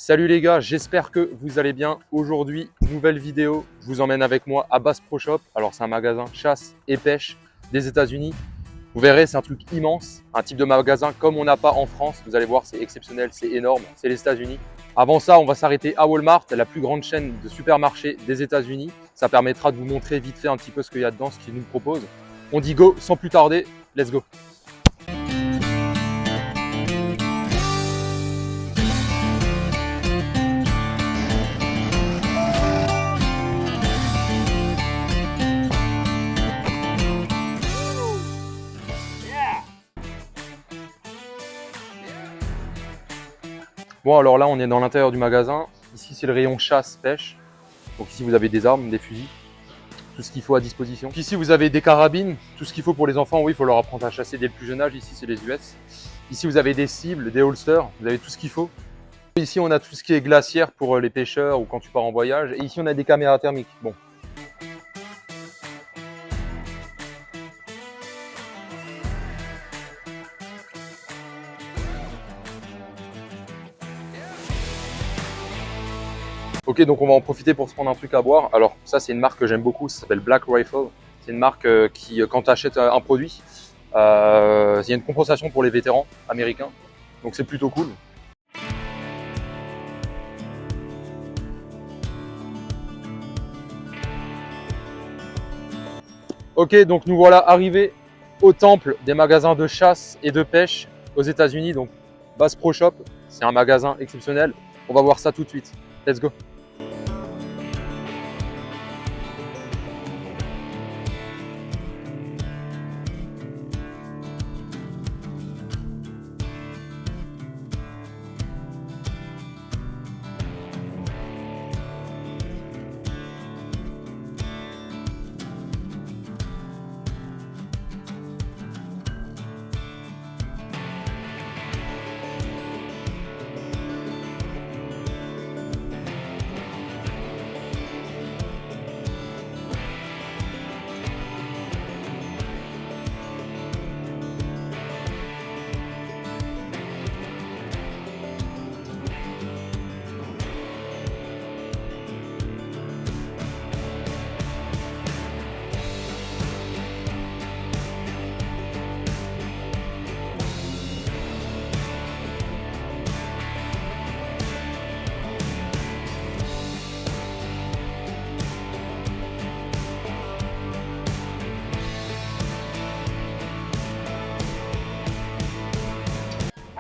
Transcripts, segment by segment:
Salut les gars, j'espère que vous allez bien. Aujourd'hui, nouvelle vidéo, je vous emmène avec moi à Bass Pro Shop. Alors c'est un magasin chasse et pêche des États-Unis. Vous verrez, c'est un truc immense, un type de magasin comme on n'a pas en France. Vous allez voir, c'est exceptionnel, c'est énorme, c'est les États-Unis. Avant ça, on va s'arrêter à Walmart, la plus grande chaîne de supermarchés des États-Unis. Ça permettra de vous montrer vite fait un petit peu ce qu'il y a dedans, ce qu'ils nous proposent. On dit go, sans plus tarder, let's go. Bon, alors là, on est dans l'intérieur du magasin. Ici, c'est le rayon chasse-pêche. Donc ici, vous avez des armes, des fusils, tout ce qu'il faut à disposition. Ici, vous avez des carabines, tout ce qu'il faut pour les enfants. Oui, il faut leur apprendre à chasser dès le plus jeune âge. Ici, c'est les US. Ici, vous avez des cibles, des holsters. Vous avez tout ce qu'il faut. Ici, on a tout ce qui est glaciaire pour les pêcheurs ou quand tu pars en voyage. Et ici, on a des caméras thermiques. Bon. Ok, donc on va en profiter pour se prendre un truc à boire. Alors ça, c'est une marque que j'aime beaucoup, ça s'appelle Black Rifle. C'est une marque qui, quand tu achètes un produit, il y a une compensation pour les vétérans américains. Donc c'est plutôt cool. Ok, donc nous voilà arrivés au temple des magasins de chasse et de pêche aux États-Unis. Donc Bass Pro Shop, c'est un magasin exceptionnel. On va voir ça tout de suite. Let's go.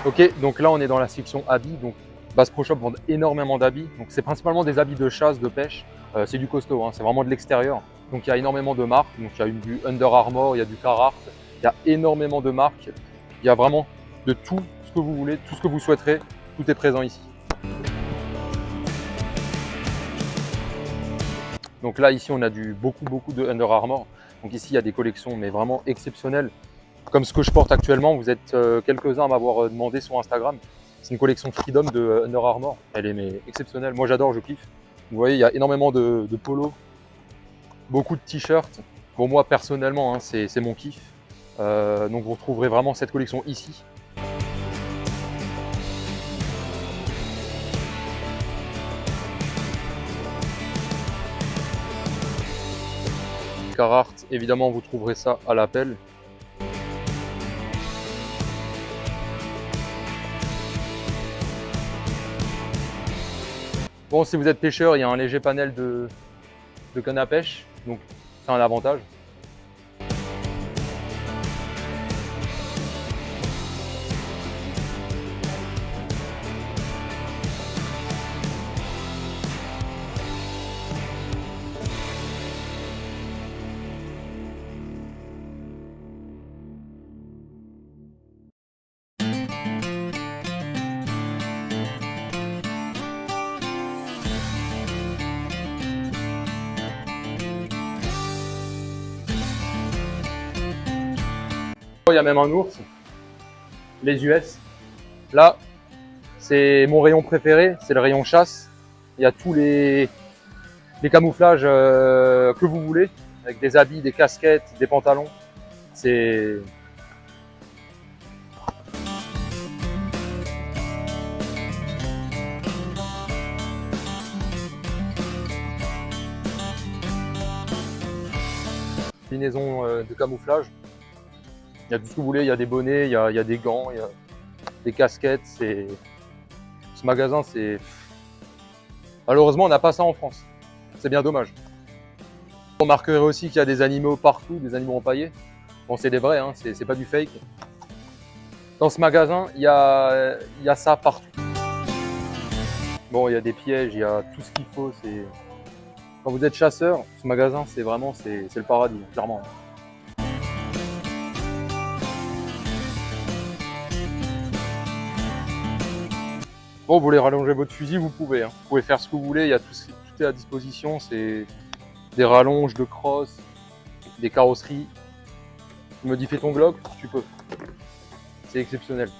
Ok, donc là on est dans la section habits. Donc Bass Pro Shop vend énormément d'habits. Donc c'est principalement des habits de chasse, de pêche. C'est du costaud, hein, c'est vraiment de l'extérieur. Donc il y a énormément de marques. Donc il y a du Under Armour, il y a du Carhartt. Il y a énormément de marques. Il y a vraiment de tout ce que vous voulez, tout ce que vous souhaiterez. Tout est présent ici. Donc là ici on a beaucoup de Under Armour. Donc ici il y a des collections mais vraiment exceptionnelles. Comme ce que je porte actuellement, vous êtes quelques-uns à m'avoir demandé sur Instagram. C'est une collection Freedom de Under Armour. Elle est exceptionnelle. Moi j'adore, je kiffe. Vous voyez, il y a énormément de polos, beaucoup de t-shirts. Bon, moi personnellement, hein, c'est mon kiff. Donc vous retrouverez vraiment cette collection ici. Carhartt, évidemment, vous trouverez ça à l'appel. Bon, si vous êtes pêcheur, il y a un léger panel de canne à pêche, donc c'est un avantage. Il y a même un ours, les US. Là, c'est mon rayon préféré, c'est le rayon chasse. Il y a tous les camouflages que vous voulez, avec des habits, des casquettes, des pantalons. C'est combinaisons de camouflage. Il y a tout ce que vous voulez, il y a des bonnets, il y a des gants, il y a des casquettes. Ce magasin, c'est... Malheureusement, on n'a pas ça en France. C'est bien dommage. Vous remarquerez aussi qu'il y a des animaux partout, des animaux empaillés. Bon, c'est des vrais, hein, c'est pas du fake. Dans ce magasin, il y a ça partout. Bon, il y a des pièges, il y a tout ce qu'il faut. Quand vous êtes chasseur, ce magasin, c'est vraiment le paradis, clairement. Bon, vous voulez rallonger votre fusil, vous pouvez. Hein. Vous pouvez faire ce que vous voulez, il y a tout est à disposition. C'est des rallonges de crosse, des carrosseries. Modifier ton Glock, tu peux. C'est exceptionnel.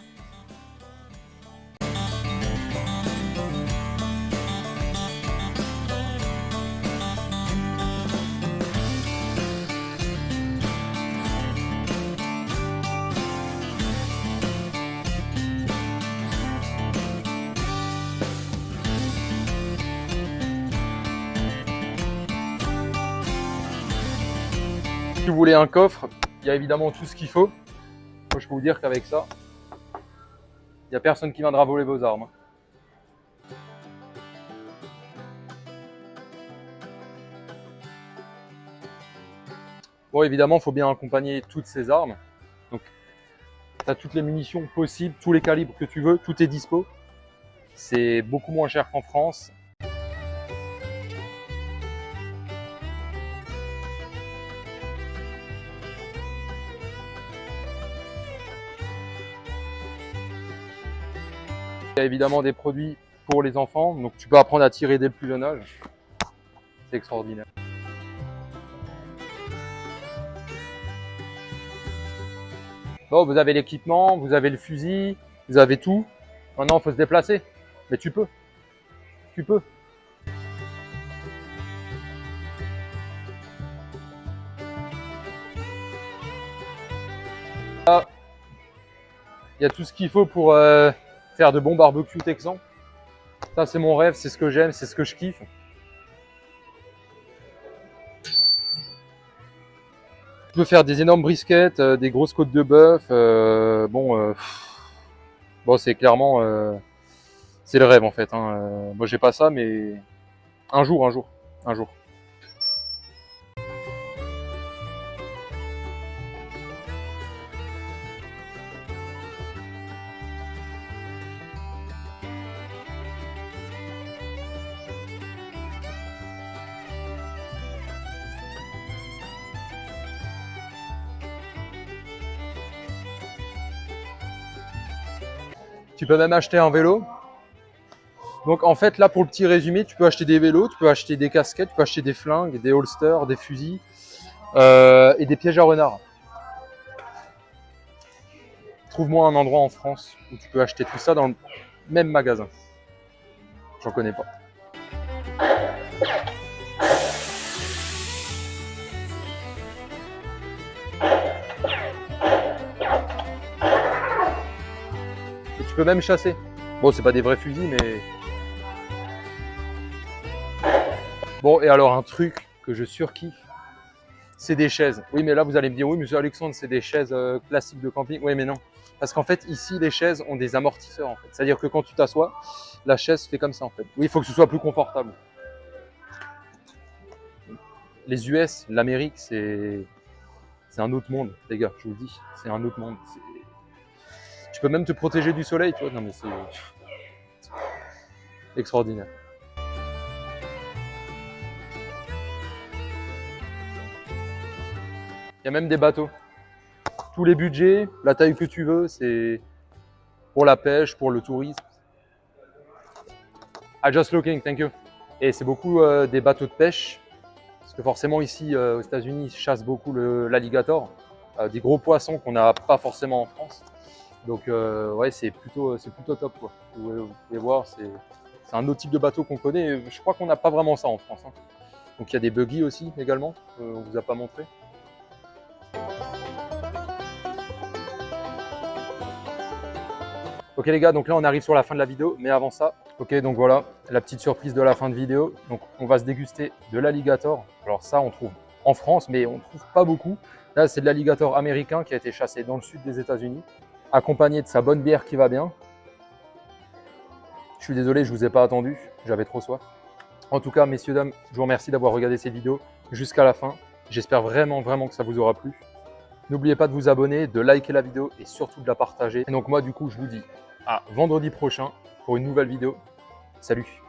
Si vous voulez un coffre, il y a évidemment tout ce qu'il faut. Moi, je peux vous dire qu'avec ça, il n'y a personne qui viendra voler vos armes. Bon, évidemment, il faut bien accompagner toutes ces armes. Donc, tu as toutes les munitions possibles, tous les calibres que tu veux, tout est dispo. C'est beaucoup moins cher qu'en France. Il y a évidemment des produits pour les enfants, donc tu peux apprendre à tirer dès le plus jeune âge. C'est extraordinaire. Bon, vous avez l'équipement, vous avez le fusil, vous avez tout. Maintenant, il faut se déplacer. Mais tu peux. Tu peux. Là, il y a tout ce qu'il faut pour faire de bons barbecues texans. Ça, c'est mon rêve, c'est ce que j'aime, c'est ce que je kiffe. Tu peux faire des énormes briskets, des grosses côtes de bœuf. Bon, c'est clairement, c'est le rêve en fait. Hein. Moi, j'ai pas ça, mais un jour. Tu peux même acheter un vélo. Donc en fait, là, pour le petit résumé, tu peux acheter des vélos, tu peux acheter des casquettes, tu peux acheter des flingues, des holsters, des fusils et des pièges à renards. Trouve-moi un endroit en France où tu peux acheter tout ça dans le même magasin. J'en connais pas. Et tu peux même chasser. Bon, c'est pas des vrais fusils, mais... Bon, et alors un truc que je surkiffe, c'est des chaises. Oui, mais là, vous allez me dire, oui, monsieur Alexandre, c'est des chaises classiques de camping. Oui, mais non. Parce qu'en fait, ici, les chaises ont des amortisseurs, en fait. C'est-à-dire que quand tu t'assois, la chaise fait comme ça, en fait. Oui, il faut que ce soit plus confortable. Les US, l'Amérique, c'est un autre monde, les gars, je vous le dis. C'est un autre monde. Tu peux même te protéger du soleil, tu vois. Non, mais c'est extraordinaire. Il y a même des bateaux. Tous les budgets, la taille que tu veux, c'est pour la pêche, pour le tourisme. I just looking, thank you. Et c'est beaucoup des bateaux de pêche. Parce que forcément ici aux États-Unis, ils chassent beaucoup l'alligator. Des gros poissons qu'on n'a pas forcément en France. Donc ouais, c'est plutôt top, quoi. Vous pouvez voir, c'est un autre type de bateau qu'on connaît. Je crois qu'on n'a pas vraiment ça en France. Hein. Donc il y a des buggy aussi également, on ne vous a pas montré. Ok les gars, donc là on arrive sur la fin de la vidéo, mais avant ça, ok, donc voilà la petite surprise de la fin de vidéo. Donc on va se déguster de l'alligator. Alors ça on trouve en France, mais on ne trouve pas beaucoup. Là, c'est de l'alligator américain qui a été chassé dans le sud des États-Unis, accompagné de sa bonne bière qui va bien. Je suis désolé, je ne vous ai pas attendu, j'avais trop soif. En tout cas, messieurs, dames, je vous remercie d'avoir regardé cette vidéo jusqu'à la fin. J'espère vraiment que ça vous aura plu. N'oubliez pas de vous abonner, de liker la vidéo et surtout de la partager. Et donc moi, du coup, je vous dis à vendredi prochain pour une nouvelle vidéo. Salut!